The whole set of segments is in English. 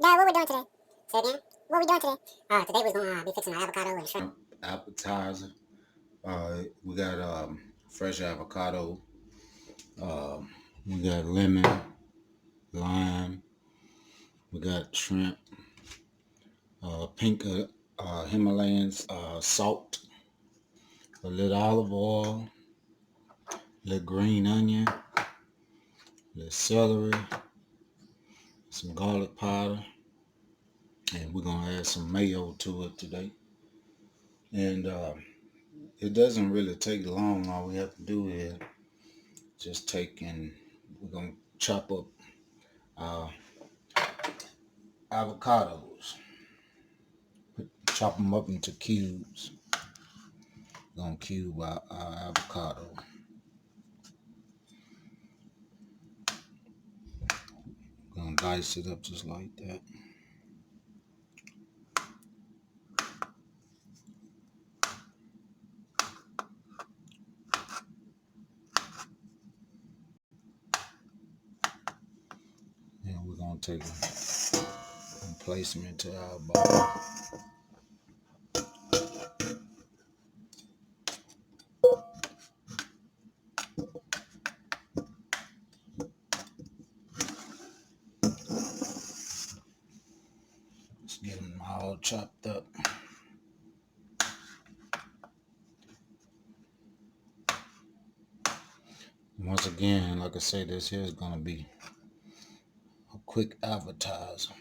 Dad, what we doing today? Say again? What we doing today? Today we're gonna be fixing an avocado and shrimp. Appetizer. We got fresh avocado. We got lemon, lime. We got shrimp. Pink Himalayan salt. A little olive oil. A little green onion. A little celery. Some garlic powder. And we're gonna add some mayo to it today. And it doesn't really take long. All we have to do is just take and we're gonna chop up our avocados. Chop them up into cubes. We're gonna cube our avocado. We're gonna dice it up just like that. And we're gonna take them and place them into our bowl. Let's get them all chopped up. Once again, like I say, this here is gonna be a quick appetizer.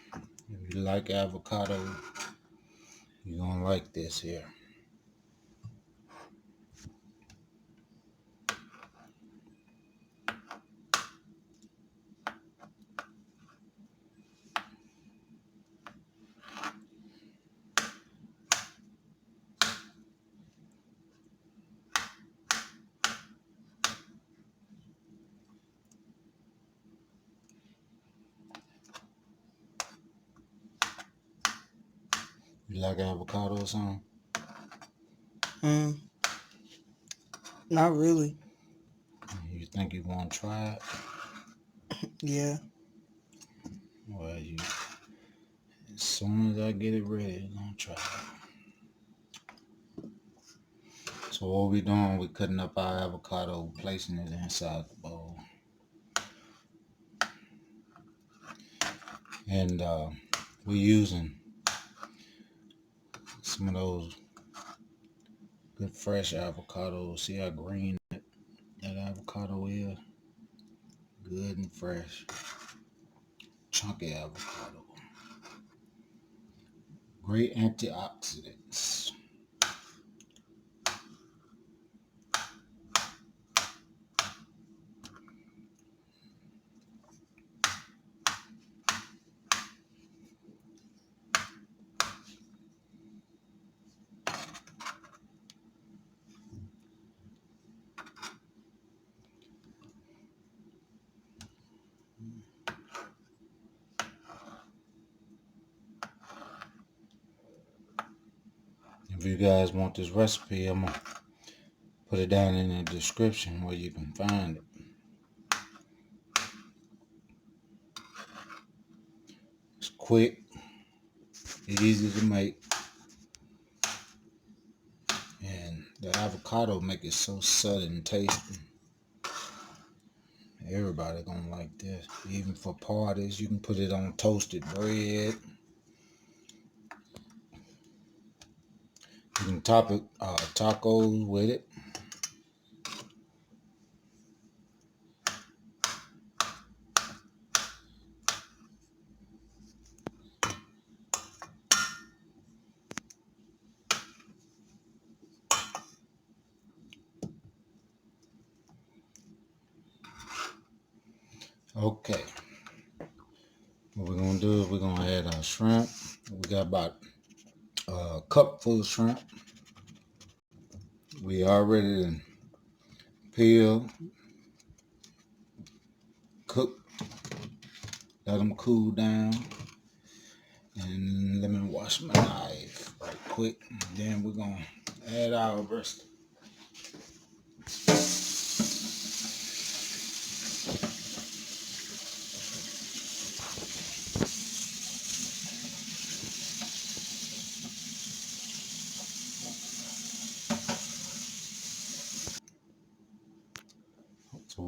If you like avocado, you're gonna like this here. You like avocado or something? Not really. You think you want to try it? Yeah. Well, as soon as I get it ready, I'm gonna try it. So what we doing? We cutting up our avocado, placing it inside the bowl, and we're using some of those good fresh avocados. See how green that avocado is? Good and fresh. Chunky avocado. Great antioxidants. If you guys want this recipe, I'm going to put it down in the description where you can find it. It's quick, easy to make, and the avocado make it so sudden tasting. Everybody gonna like this. Even for parties, you can put it on toasted bread. You can top it tacos with it. Okay. What we're gonna do is we're gonna add our shrimp. We got about a cup full of shrimp. We already peel, cook, let them cool down, and let me wash my knife right quick. And then we're gonna add our rest.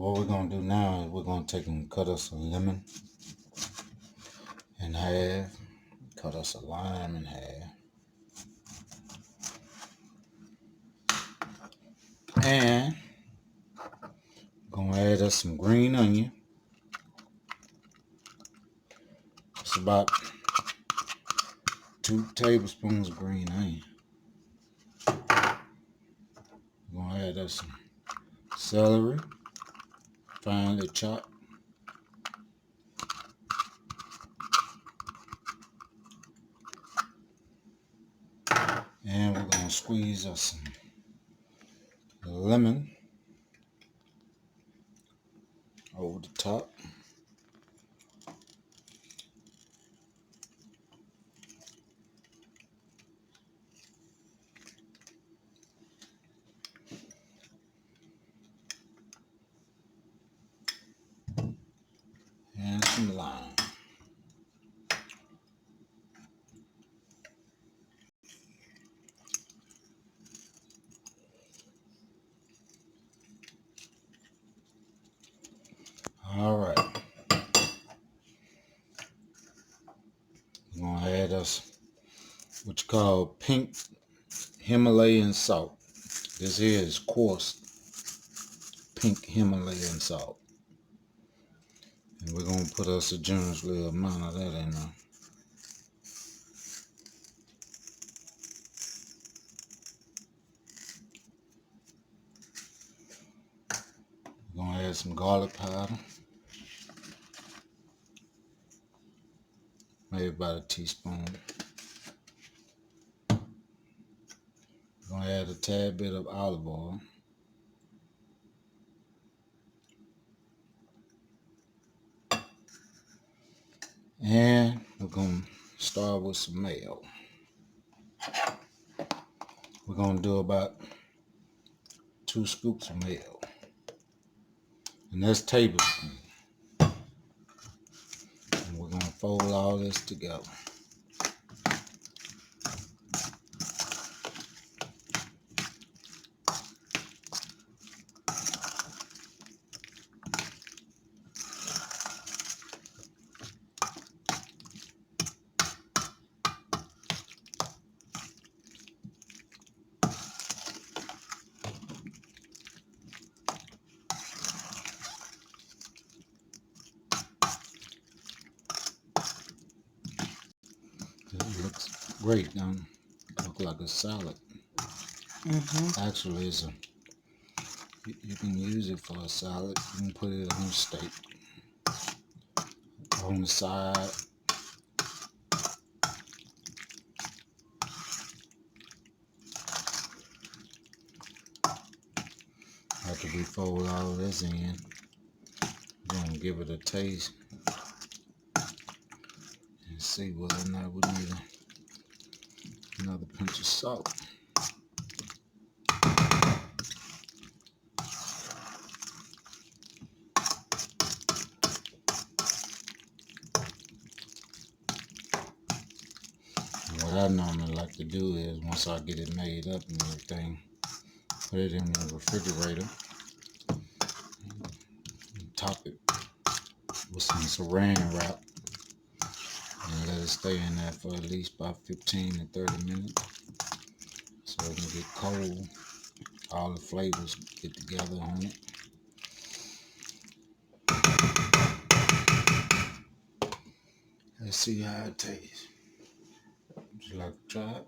what we're going to do now is we're going to take and cut us a lemon in half. Cut us a lime in half. And we're going to add us some green onion. It's about 2 tablespoons of green onion. We're going to add us some celery, finely chopped. And we're going to squeeze us some lemon over the top. And some lime. All right. We're going to add us what you call pink Himalayan salt. This here is coarse pink Himalayan salt. And we're going to put us a generous little amount of that in there. We're going to add some garlic powder. Maybe about a teaspoon. We're going to add a tad bit of olive oil. And we're going to start with some mayo. We're going to do about 2 scoops of mayo. And that's tablespoon. And we're going to fold all this together. It looks great, don't it? Look like a salad. Actually, it's you can use it for a salad. You can put it on steak, on the side. After we fold all of this in, we're going to give it a taste and see whether or not we need another pinch of salt. What I normally like to do is, once I get it made up and everything, put it in the refrigerator, and top it with some saran wrap, and let it stay in there for at least about 15 to 30 minutes so it can get cold. All the flavors get together on it. Let's see how it tastes. Would you like to try it?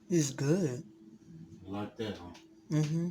It's good. You like that, huh? Mm-hmm.